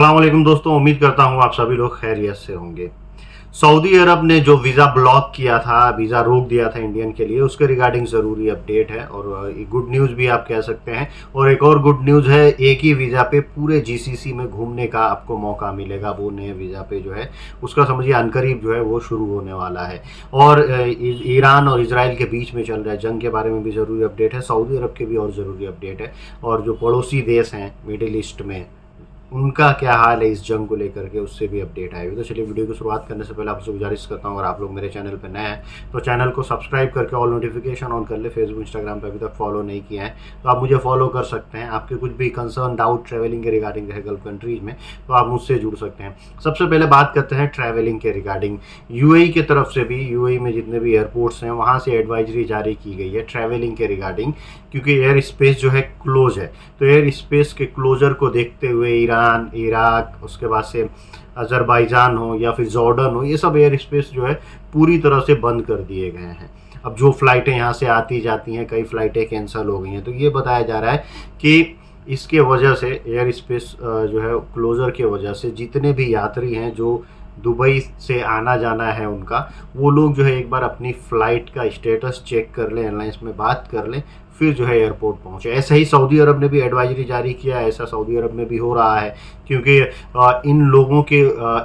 अस्सलाम वालेकुम दोस्तों, उम्मीद करता हूँ आप सभी लोग खैरियत से होंगे। सऊदी अरब ने जो वीज़ा ब्लॉक किया था, वीज़ा रोक दिया था इंडियन के लिए, उसके रिगार्डिंग ज़रूरी अपडेट है और एक गुड न्यूज़ भी आप कह सकते हैं। और एक और गुड न्यूज़ है, एक ही वीज़ा पे पूरे जीसीसी में घूमने का आपको मौका मिलेगा। वो नए वीज़ा पे जो है उसका समझिए अनकरीब जो है वो शुरू होने वाला है। और ईरान और इजराइल के बीच में चल रहा है जंग के बारे में भी ज़रूरी अपडेट है। सऊदी अरब के भी और ज़रूरी अपडेट है। और जो पड़ोसी देश हैं मिडिल ईस्ट में, उनका क्या हाल है इस जंग को लेकर के, उससे भी अपडेट आएगी। तो चलिए वीडियो की शुरुआत करने से पहले आपसे गुजारिश करता हूँ, अगर आप लोग मेरे चैनल पर नए हैं तो चैनल को सब्सक्राइब करके ऑल नोटिफिकेशन ऑन कर ले। फेसबुक इंस्टाग्राम पर अभी तक फॉलो नहीं किया है तो आप मुझे फॉलो कर सकते हैं। आपके कुछ भी कंसर्न डाउट ट्रैवलिंग के रिगार्डिंग है गल्फ कंट्रीज में तो आप मुझसे जुड़ सकते हैं। सबसे पहले बात करते हैं ट्रैवलिंग के रिगार्डिंग। यूएई की तरफ से भी, यूएई में जितने भी एयरपोर्ट्स हैं वहाँ से एडवाइजरी जारी की गई है ट्रैवलिंग के रिगार्डिंग, क्योंकि एयर स्पेस जो है क्लोज है। तो एयर स्पेस के क्लोजर को देखते हुए ईरान, इराक, उसके बाद से अजरबैजान हो या फिर जॉर्डन हो, ये सब एयर स्पेस जो है पूरी तरह से बंद कर दिए गए हैं। अब जो फ्लाइटें यहाँ से आती जाती हैं, कई फ्लाइटें कैंसिल हो गई हैं। तो ये बताया जा रहा है कि इसके वजह से, एयर स्पेस जो है क्लोजर के वजह से, जितने भी यात्री हैं जो दुबई से आना जाना है उनका, वो लोग जो है एक बार अपनी फ़्लाइट का स्टेटस चेक कर लें, एयरलाइंस में बात कर लें, फिर जो है एयरपोर्ट पहुंचे। ऐसा ही सऊदी अरब ने भी एडवाइजरी जारी किया है। ऐसा सऊदी अरब में भी हो रहा है क्योंकि इन लोगों के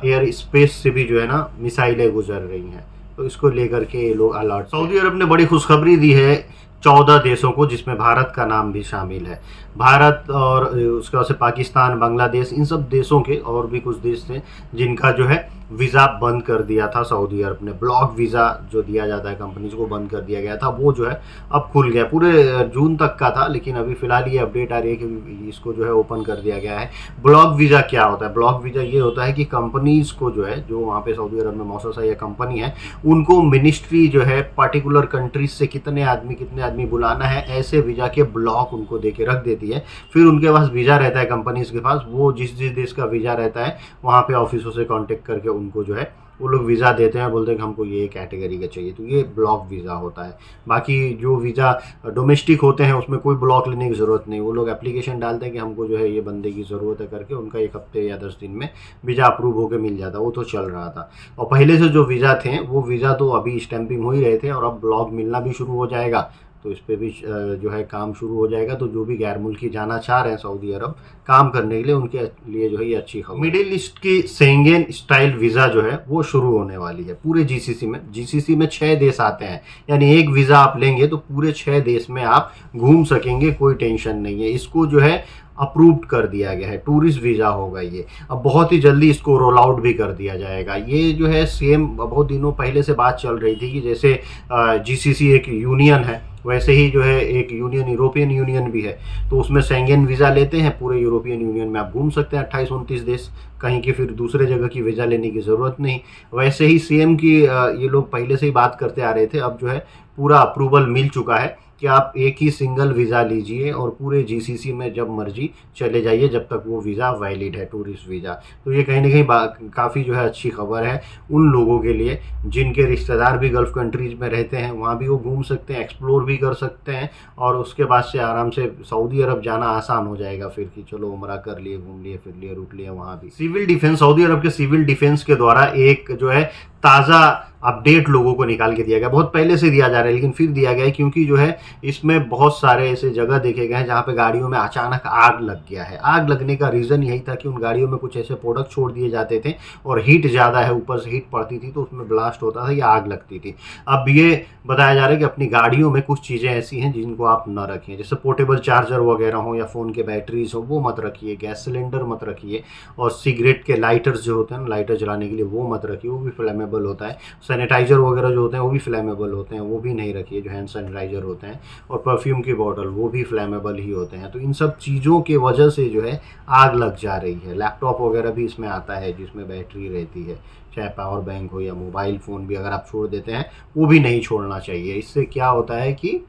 एयर स्पेस से भी जो है ना मिसाइलें गुजर रही हैं। तो इसको लेकर के ये लोग अलर्ट। सऊदी अरब ने बड़ी खुशखबरी दी है 14 देशों को, जिसमें भारत का नाम भी शामिल है। भारत और उसके बाद से पाकिस्तान, बांग्लादेश, इन सब देशों के और भी कुछ देश थे जिनका जो है वीज़ा बंद कर दिया था सऊदी अरब ने। ब्लॉक वीज़ा जो दिया जाता है कंपनीज को, बंद कर दिया गया था। वो जो है अब खुल गया। पूरे जून तक का था, लेकिन अभी फ़िलहाल ये अपडेट आ रही है कि इसको जो है ओपन कर दिया गया है। ब्लॉक वीज़ा क्या होता है? ब्लॉक वीज़ा ये होता है कि कंपनीज़ को जो है, जो वहाँ पे सऊदी अरब में मौसूस है या कंपनी है, उनको मिनिस्ट्री जो है पर्टिकुलर कंट्रीज से कितने आदमी बुलाना है, ऐसे वीज़ा के ब्लॉक उनको दे के रख देती है। फिर उनके पास वीज़ा रहता है कंपनीज के पास, वो जिस जिस देश का वीज़ा रहता है वहाँ पे ऑफिसों से कांटेक्ट करके उनको जो है वो लोग वीज़ा देते हैं, बोलते हैं कि हमको ये कैटेगरी का चाहिए। तो ये ब्लॉक वीज़ा होता है। बाकी जो वीज़ा डोमेस्टिक होते हैं उसमें कोई ब्लॉक लेने की ज़रूरत नहीं। वो लोग एप्लीकेशन डालते हैं कि हमको जो है ये बंदे की ज़रूरत है करके, उनका 1 हफ्ते या 10 दिन में वीज़ा अप्रूव होकर मिल जाता है। वो तो चल रहा था। और पहले से जो वीज़ा थे वो वीज़ा तो अभी स्टैंपिंग हो ही रहे थे और अब ब्लॉक मिलना भी शुरू हो जाएगा। तो इस पे भी जो है काम शुरू हो जाएगा। तो जो भी गैर मुल्की जाना चाह रहे हैं सऊदी अरब काम करने के लिए, उनके लिए जो है ये अच्छी खबर। मिडिल ईस्ट की शेंगेन स्टाइल वीज़ा जो है वो शुरू होने वाली है पूरे जीसीसी में। जीसीसी में 6 देश आते हैं, यानी एक वीज़ा आप लेंगे तो पूरे 6 देश में आप घूम सकेंगे, कोई टेंशन नहीं है। इसको जो है अप्रूव्ड कर दिया गया है, टूरिस्ट वीज़ा होगा ये। अब बहुत ही जल्दी इसको रोल आउट भी कर दिया जाएगा। ये जो है सेम बहुत दिनों पहले से बात चल रही थी कि जैसे जीसीसी एक यूनियन है, वैसे ही जो है एक यूनियन, यूरोपियन यूनियन भी है। तो उसमें शेंगेन वीज़ा लेते हैं, पूरे यूरोपियन यूनियन में आप घूम सकते हैं 28-29 देश, कहीं की फिर दूसरे जगह की वीज़ा लेने की ज़रूरत नहीं। वैसे ही सेम की ये लोग पहले से ही बात करते आ रहे थे। अब जो है पूरा अप्रूवल मिल चुका है कि आप एक ही सिंगल वीज़ा लीजिए और पूरे जीसीसी में जब मर्जी चले जाइए, जब तक वो वीज़ा वैलिड है, टूरिस्ट वीज़ा। तो ये कहीं ना कहीं काफ़ी जो है अच्छी खबर है उन लोगों के लिए जिनके रिश्तेदार भी गल्फ़ कंट्रीज़ में रहते हैं। वहाँ भी वो घूम सकते हैं, एक्सप्लोर भी कर सकते हैं और उसके बाद से आराम से सऊदी अरब जाना आसान हो जाएगा फिर, कि चलो उम्रा कर लिए, घूम लिए, फिर लिए, रुक लिए वहाँ भी। सिविल डिफेंस, सऊदी अरब के सिविल डिफेंस के द्वारा एक जो है ताज़ा अपडेट लोगों को निकाल के दिया गया। बहुत पहले से दिया जा रहा है लेकिन फिर दिया गया है, क्योंकि जो है इसमें बहुत सारे ऐसे जगह देखे गए हैं जहाँ पे गाड़ियों में अचानक आग लग गया है। आग लगने का रीज़न यही था कि उन गाड़ियों में कुछ ऐसे प्रोडक्ट छोड़ दिए जाते थे और हीट ज़्यादा है, ऊपर से हीट पड़ती थी तो उसमें ब्लास्ट होता था या आग लगती थी। अब ये बताया जा रहा है कि अपनी गाड़ियों में कुछ चीज़ें ऐसी हैं जिनको आप न रखें, जैसे पोर्टेबल चार्जर वगैरह हो या फ़ोन के बैटरीज हो, वो मत रखिए। गैस सिलेंडर मत रखिए और सिगरेट के लाइटर्स जो होते हैं ना, लाइटर जलाने के लिए, वो मत रखिए, वो भी फ्लेमेबल होता है। सैनिटाइज़र वगैरह जो होते हैं वो भी फ्लेमेबल होते हैं, वो भी नहीं रखिए, जो हैंड सैनिटाइज़र होते हैं। और परफ्यूम की बॉटल वो भी फ्लेमेबल ही होते हैं। तो इन सब चीज़ों के वजह से जो है आग लग जा रही है। लैपटॉप वगैरह भी इसमें आता है जिसमें बैटरी रहती है, चाहे पावर बैंक हो या मोबाइल फ़ोन भी अगर आप छोड़ देते हैं, वो भी नहीं छोड़ना चाहिए। इससे क्या होता है कि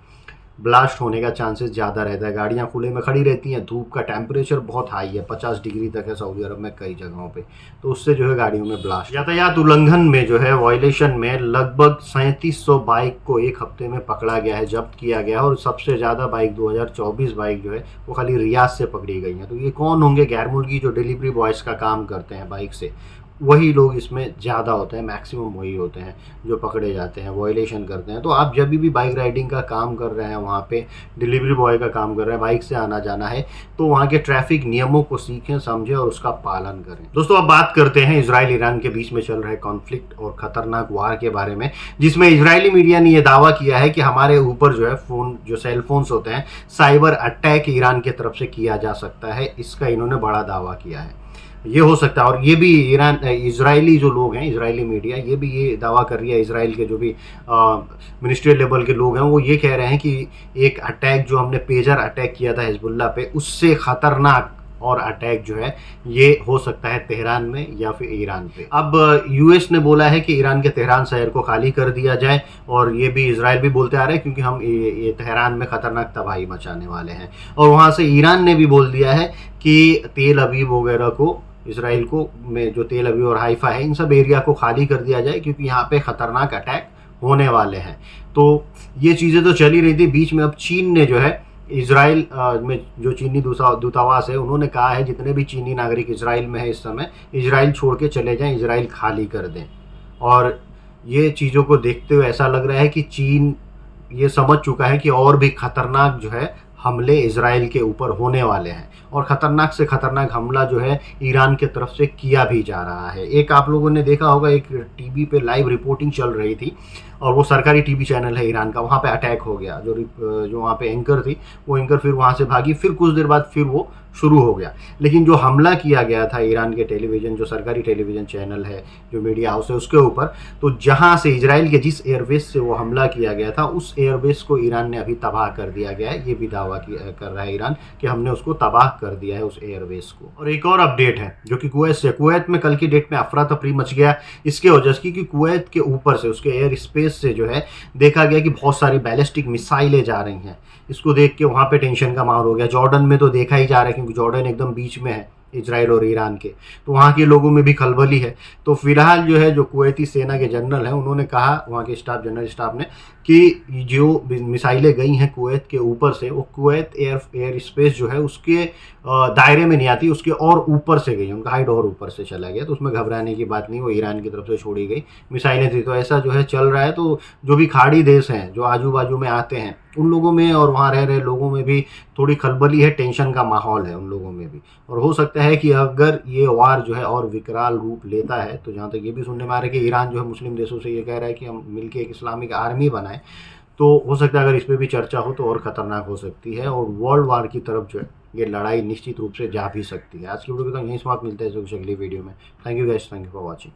ब्लास्ट होने का चांसेस ज़्यादा रहता है। गाड़ियाँ खुले में खड़ी रहती हैं, धूप का टेम्परेचर बहुत हाई है, 50 डिग्री तक है सऊदी अरब में कई जगहों पे, तो उससे जो है गाड़ियों में ब्लास्ट। यातायात उल्लंघन में जो है वायलेशन में लगभग 3700 बाइक को एक हफ्ते में पकड़ा गया है, जब्त किया गया है, और सबसे ज़्यादा बाइक 2024 बाइक जो है वो खाली रियाद से पकड़ी गई हैं। तो ये कौन होंगे? गैर मुल्की जो डिलीवरी बॉयज़ का काम करते हैं बाइक से, वही लोग इसमें ज़्यादा होते हैं, मैक्सिमम वही होते हैं जो पकड़े जाते हैं, वायलेशन करते हैं। तो आप जब भी बाइक राइडिंग का काम कर रहे हैं, वहाँ पे डिलीवरी बॉय का काम कर रहे हैं, बाइक से आना जाना है, तो वहाँ के ट्रैफिक नियमों को सीखें, समझें और उसका पालन करें। दोस्तों, अब बात करते हैं इजराइल ईरान के बीच में चल रहे कॉन्फ्लिक्ट और ख़तरनाक वार के बारे में, जिसमें इजरायली मीडिया ने यह दावा किया है कि हमारे ऊपर जो है फ़ोन, जो सेल फोन्स होते हैं, साइबर अटैक ईरान की तरफ से किया जा सकता है। इसका इन्होंने बड़ा दावा किया है। ये हो सकता है, और ये भी ईरान, इजरायली जो लोग हैं, इजरायली मीडिया ये भी ये दावा कर रही है, इजराइल के जो भी मिनिस्ट्रियल लेवल के लोग हैं वो ये कह रहे हैं कि एक अटैक जो हमने पेजर अटैक किया था हिजबुल्लाह पे, उससे ख़तरनाक और अटैक जो है ये हो सकता है तेहरान में या फिर ईरान पे। अब यूएस ने बोला है कि ईरान के तेहरान शहर को खाली कर दिया जाए, और ये भी इजराइल भी बोलते आ रहे हैं क्योंकि हम ये तेहरान में ख़तरनाक तबाही मचाने वाले हैं। और वहाँ से ईरान ने भी बोल दिया है कि तेल अवीव वगैरह को, इसराइल को में जो तेल अवीव और हाइफा है, इन सब एरिया को खाली कर दिया जाए क्योंकि यहाँ पे ख़तरनाक अटैक होने वाले हैं। तो ये चीज़ें तो चली रही थी बीच में। अब चीन ने जो है इजराइल में, जो चीनी दूतावास है, उन्होंने कहा है जितने भी चीनी नागरिक इजराइल में है इस समय, इजराइल छोड़ के चले जाएं, इजराइल खाली कर दें। और ये चीज़ों को देखते हुए ऐसा लग रहा है कि चीन ये समझ चुका है कि और भी ख़तरनाक जो है हमले इजराइल के ऊपर होने वाले हैं, और ख़तरनाक से ख़तरनाक हमला जो है ईरान के तरफ से किया भी जा रहा है। एक आप लोगों ने देखा होगा, एक टीवी पे लाइव रिपोर्टिंग चल रही थी, और वो सरकारी टीवी चैनल है ईरान का, वहाँ पे अटैक हो गया। जो वहाँ पे एंकर थी, वो एंकर फिर वहाँ से भागी, फिर कुछ देर बाद फिर वो शुरू हो गया। लेकिन जो हमला किया गया था ईरान के टेलीविज़न, जो सरकारी टेलीविज़न चैनल है, जो मीडिया हाउस है, उसके ऊपर, तो जहाँ से इजराइल के जिस एयरबेस से वो हमला किया गया था, उस एयरबेस को ईरान ने अभी तबाह कर दिया गया है। ये भी दावा कर रहा है ईरान कि हमने उसको तबाह कर दिया है, उस एयरबेस को। और एक और अपडेट है जो कि कुवैत से, कुवैत में कल की डेट में अफरा तफरी मच गया इसके वजह से कि कुवैत के ऊपर से, उसके एयर स्पेस से जो है देखा गया कि बहुत सारी बैलिस्टिक मिसाइलें जा रही हैं। इसको देख के वहाँ पे टेंशन का माहौल हो गया। जॉर्डन में तो देखा ही जा रहा है क्योंकि जॉर्डन एकदम बीच में है इजराइल और ईरान के, तो वहाँ के लोगों में भी खलबली है। तो फिलहाल जो है, जो कुवैती सेना के जनरल हैं, उन्होंने कहा, वहाँ के जनरल स्टाफ ने, कि जो मिसाइलें गई हैं कुवैत के ऊपर से, वो कुवैत एयर स्पेस जो है उसके दायरे में नहीं आती, उसके और ऊपर से गई, उनका हाइट और ऊपर से चला गया। तो उसमें घबराने की बात नहीं, वो ईरान की तरफ से छोड़ी गई मिसाइलें थी। तो ऐसा जो है चल रहा है। तो जो भी खाड़ी देश हैं, जो आजू बाजू में आते हैं, उन लोगों में और वहाँ रह रहे लोगों में भी थोड़ी खलबली है, टेंशन का माहौल है उन लोगों में भी। और हो सकता है कि अगर ये वार जो है और विकराल रूप लेता है, तो जहाँ तक ये भी सुनने में आ रहा है कि ईरान जो है मुस्लिम देशों से ये कह रहा है कि हम मिलकर एक इस्लामिक आर्मी बनाएं, तो हो सकता है अगर इस पर भी चर्चा हो तो और ख़तरनाक हो सकती है, और वर्ल्ड वार की तरफ जो है ये लड़ाई निश्चित रूप से जा भी सकती है। आज की वीडियो को तो यहीं समाप्त, मिलते हैं अगली वीडियो में। Thank you guys, thank you for watching.